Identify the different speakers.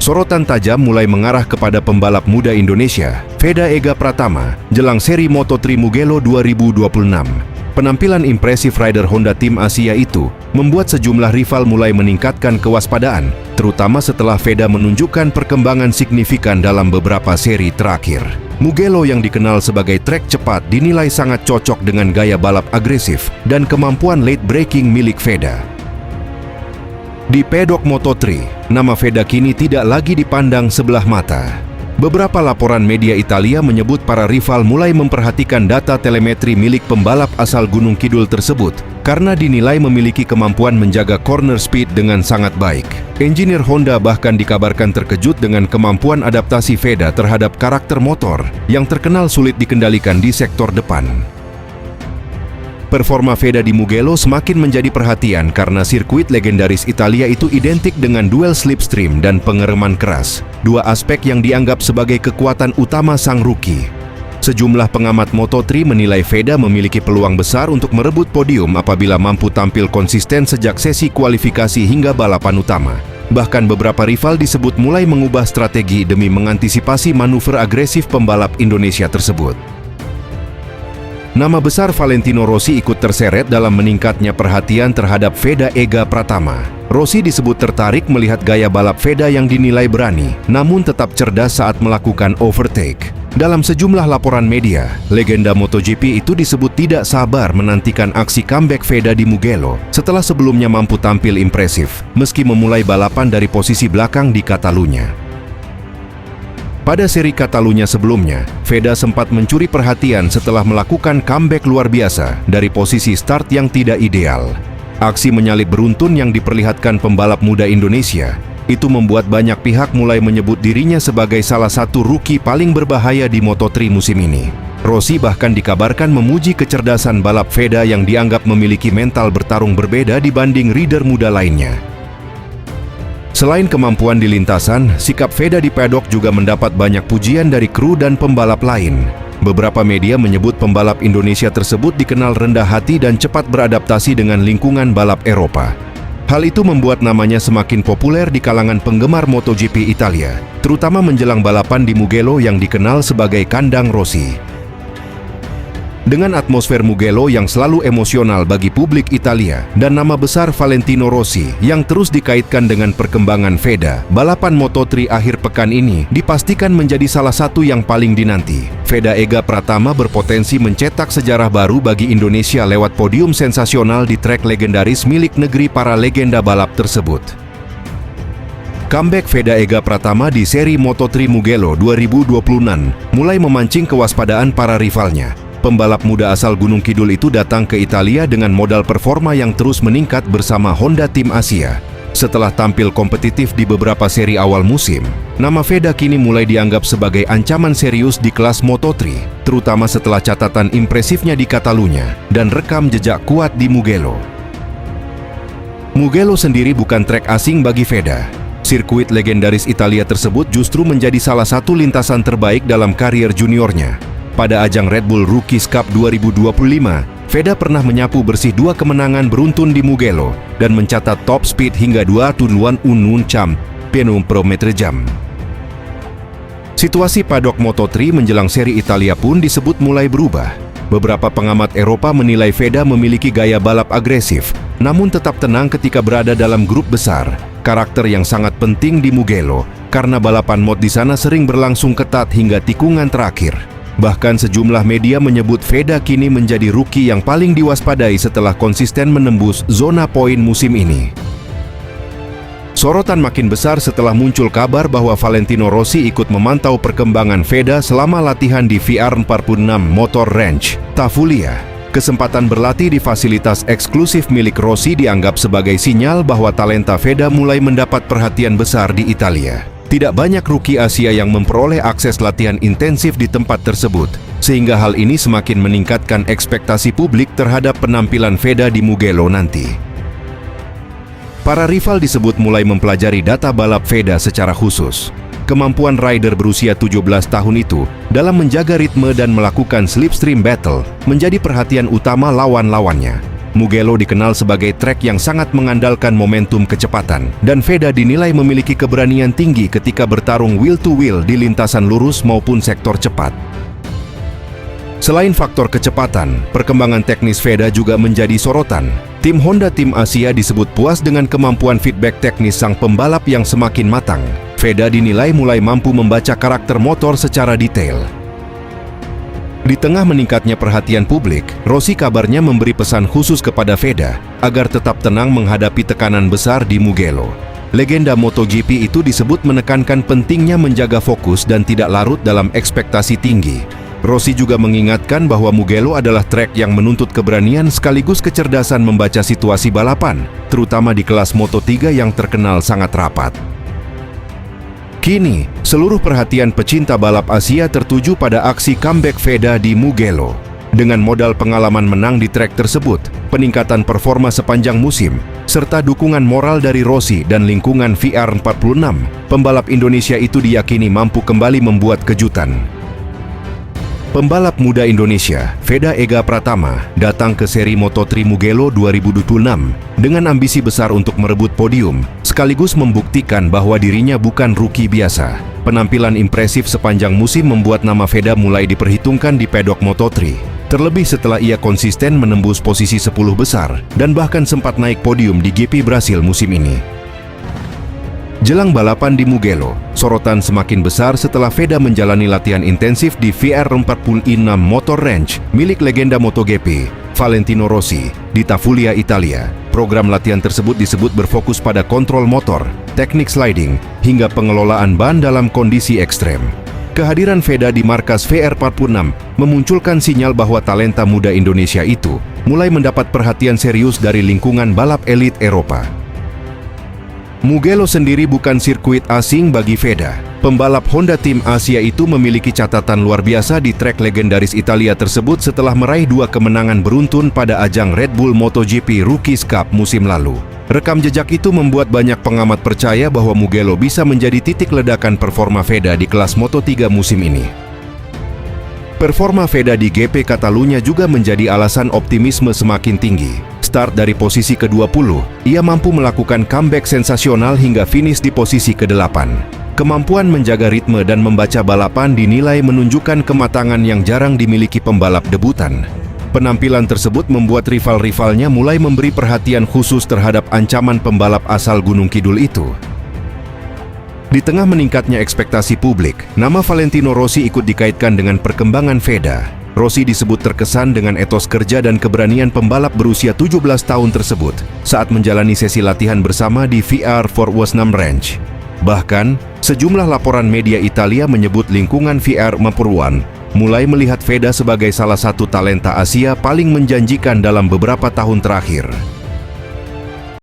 Speaker 1: Sorotan tajam mulai mengarah kepada pembalap muda Indonesia, Veda Ega Pratama, jelang seri Moto3 Mugello 2026. Penampilan impresif rider Honda Tim Asia itu membuat sejumlah rival mulai meningkatkan kewaspadaan, terutama setelah Veda menunjukkan perkembangan signifikan dalam beberapa seri terakhir. Mugello yang dikenal sebagai trek cepat dinilai sangat cocok dengan gaya balap agresif dan kemampuan late braking milik Veda. Di pedok Moto3, nama Veda kini tidak lagi dipandang sebelah mata. Beberapa laporan media Italia menyebut para rival mulai memperhatikan data telemetri milik pembalap asal Gunung Kidul tersebut karena dinilai memiliki kemampuan menjaga corner speed dengan sangat baik. Engineer Honda bahkan dikabarkan terkejut dengan kemampuan adaptasi Veda terhadap karakter motor yang terkenal sulit dikendalikan di sektor depan. Performa Veda di Mugello semakin menjadi perhatian karena sirkuit legendaris Italia itu identik dengan duel slipstream dan pengereman keras, dua aspek yang dianggap sebagai kekuatan utama sang rookie. Sejumlah pengamat Moto3 menilai Veda memiliki peluang besar untuk merebut podium apabila mampu tampil konsisten sejak sesi kualifikasi hingga balapan utama. Bahkan beberapa rival disebut mulai mengubah strategi demi mengantisipasi manuver agresif pembalap Indonesia tersebut. Nama besar Valentino Rossi ikut terseret dalam meningkatnya perhatian terhadap Veda Ega Pratama. Rossi disebut tertarik melihat gaya balap Veda yang dinilai berani, namun tetap cerdas saat melakukan overtake. Dalam sejumlah laporan media, legenda MotoGP itu disebut tidak sabar menantikan aksi comeback Veda di Mugello setelah sebelumnya mampu tampil impresif, meski memulai balapan dari posisi belakang di Catalunya. Pada seri Catalunya sebelumnya, Veda sempat mencuri perhatian setelah melakukan comeback luar biasa dari posisi start yang tidak ideal. Aksi menyalip beruntun yang diperlihatkan pembalap muda Indonesia itu membuat banyak pihak mulai menyebut dirinya sebagai salah satu rookie paling berbahaya di Moto3 musim ini. Rossi bahkan dikabarkan memuji kecerdasan balap Veda yang dianggap memiliki mental bertarung berbeda dibanding rider muda lainnya. Selain kemampuan di lintasan, sikap Veda di pedok juga mendapat banyak pujian dari kru dan pembalap lain. Beberapa media menyebut pembalap Indonesia tersebut dikenal rendah hati dan cepat beradaptasi dengan lingkungan balap Eropa. Hal itu membuat namanya semakin populer di kalangan penggemar MotoGP Italia, terutama menjelang balapan di Mugello yang dikenal sebagai kandang Rossi. Dengan atmosfer Mugello yang selalu emosional bagi publik Italia dan nama besar Valentino Rossi yang terus dikaitkan dengan perkembangan Veda, balapan Moto3 akhir pekan ini dipastikan menjadi salah satu yang paling dinanti. Veda Ega Pratama berpotensi mencetak sejarah baru bagi Indonesia lewat podium sensasional di trek legendaris milik negeri para legenda balap tersebut. Comeback Veda Ega Pratama di seri Moto3 Mugello 2026 mulai memancing kewaspadaan para rivalnya. Pembalap muda asal Gunung Kidul itu datang ke Italia dengan modal performa yang terus meningkat bersama Honda Tim Asia. Setelah tampil kompetitif di beberapa seri awal musim, nama Veda kini mulai dianggap sebagai ancaman serius di kelas Moto3, terutama setelah catatan impresifnya di Catalunya dan rekam jejak kuat di Mugello. Mugello sendiri bukan trek asing bagi Veda. Sirkuit legendaris Italia tersebut justru menjadi salah satu lintasan terbaik dalam karier juniornya. Pada ajang Red Bull Rookies Cup 2025, Veda pernah menyapu bersih 2 kemenangan beruntun di Mugello dan mencatat top speed hingga 221 km/jam. Situasi padok Moto3 menjelang seri Italia pun disebut mulai berubah. Beberapa pengamat Eropa menilai Veda memiliki gaya balap agresif, namun tetap tenang ketika berada dalam grup besar, karakter yang sangat penting di Mugello karena balapan mod di sana sering berlangsung ketat hingga tikungan terakhir. Bahkan sejumlah media menyebut Veda kini menjadi rookie yang paling diwaspadai setelah konsisten menembus zona poin musim ini. Sorotan makin besar setelah muncul kabar bahwa Valentino Rossi ikut memantau perkembangan Veda selama latihan di VR46 Motor Ranch, Tavulia. Kesempatan berlatih di fasilitas eksklusif milik Rossi dianggap sebagai sinyal bahwa talenta Veda mulai mendapat perhatian besar di Italia. Tidak banyak rookie Asia yang memperoleh akses latihan intensif di tempat tersebut, sehingga hal ini semakin meningkatkan ekspektasi publik terhadap penampilan Veda di Mugello nanti. Para rival disebut mulai mempelajari data balap Veda secara khusus. Kemampuan rider berusia 17 tahun itu dalam menjaga ritme dan melakukan slipstream battle menjadi perhatian utama lawan-lawannya. Mugello dikenal sebagai trek yang sangat mengandalkan momentum kecepatan, dan Veda dinilai memiliki keberanian tinggi ketika bertarung wheel-to-wheel di lintasan lurus maupun sektor cepat. Selain faktor kecepatan, perkembangan teknis Veda juga menjadi sorotan. Tim Honda Tim Asia disebut puas dengan kemampuan feedback teknis sang pembalap yang semakin matang. Veda dinilai mulai mampu membaca karakter motor secara detail. Di tengah meningkatnya perhatian publik, Rossi kabarnya memberi pesan khusus kepada Veda agar tetap tenang menghadapi tekanan besar di Mugello. Legenda MotoGP itu disebut menekankan pentingnya menjaga fokus dan tidak larut dalam ekspektasi tinggi. Rossi juga mengingatkan bahwa Mugello adalah trek yang menuntut keberanian sekaligus kecerdasan membaca situasi balapan, terutama di kelas Moto3 yang terkenal sangat rapat. Kini, seluruh perhatian pecinta balap Asia tertuju pada aksi comeback Veda di Mugello. Dengan modal pengalaman menang di trek tersebut, peningkatan performa sepanjang musim, serta dukungan moral dari Rossi dan lingkungan VR46, pembalap Indonesia itu diyakini mampu kembali membuat kejutan. Pembalap muda Indonesia, Veda Ega Pratama, datang ke seri Moto3 Mugello 2026 dengan ambisi besar untuk merebut podium, sekaligus membuktikan bahwa dirinya bukan rookie biasa. Penampilan impresif sepanjang musim membuat nama Veda mulai diperhitungkan di pedok Moto3. Terlebih setelah ia konsisten menembus posisi 10 besar dan bahkan sempat naik podium di GP Brasil musim ini. Jelang balapan di Mugello, sorotan semakin besar setelah Veda menjalani latihan intensif di VR46 Motor Ranch milik legenda MotoGP, Valentino Rossi, di Tafulia, Italia. Program latihan tersebut disebut berfokus pada kontrol motor, teknik sliding, hingga pengelolaan ban dalam kondisi ekstrem. Kehadiran Veda di markas VR46 memunculkan sinyal bahwa talenta muda Indonesia itu mulai mendapat perhatian serius dari lingkungan balap elit Eropa. Mugello sendiri bukan sirkuit asing bagi Veda. Pembalap Honda Tim Asia itu memiliki catatan luar biasa di trek legendaris Italia tersebut setelah meraih 2 kemenangan beruntun pada ajang Red Bull MotoGP Rookies Cup musim lalu. Rekam jejak itu membuat banyak pengamat percaya bahwa Mugello bisa menjadi titik ledakan performa Veda di kelas Moto3 musim ini. Performa Veda di GP Catalunya juga menjadi alasan optimisme semakin tinggi. Start dari posisi ke-20, ia mampu melakukan comeback sensasional hingga finish di posisi ke-8. Kemampuan menjaga ritme dan membaca balapan dinilai menunjukkan kematangan yang jarang dimiliki pembalap debutan. Penampilan tersebut membuat rival-rivalnya mulai memberi perhatian khusus terhadap ancaman pembalap asal Gunung Kidul itu. Di tengah meningkatnya ekspektasi publik, nama Valentino Rossi ikut dikaitkan dengan perkembangan Veda. Rossi disebut terkesan dengan etos kerja dan keberanian pembalap berusia 17 tahun tersebut saat menjalani sesi latihan bersama di VR46 Ranch. Bahkan, sejumlah laporan media Italia menyebut lingkungan VR46 mulai melihat Veda sebagai salah satu talenta Asia paling menjanjikan dalam beberapa tahun terakhir.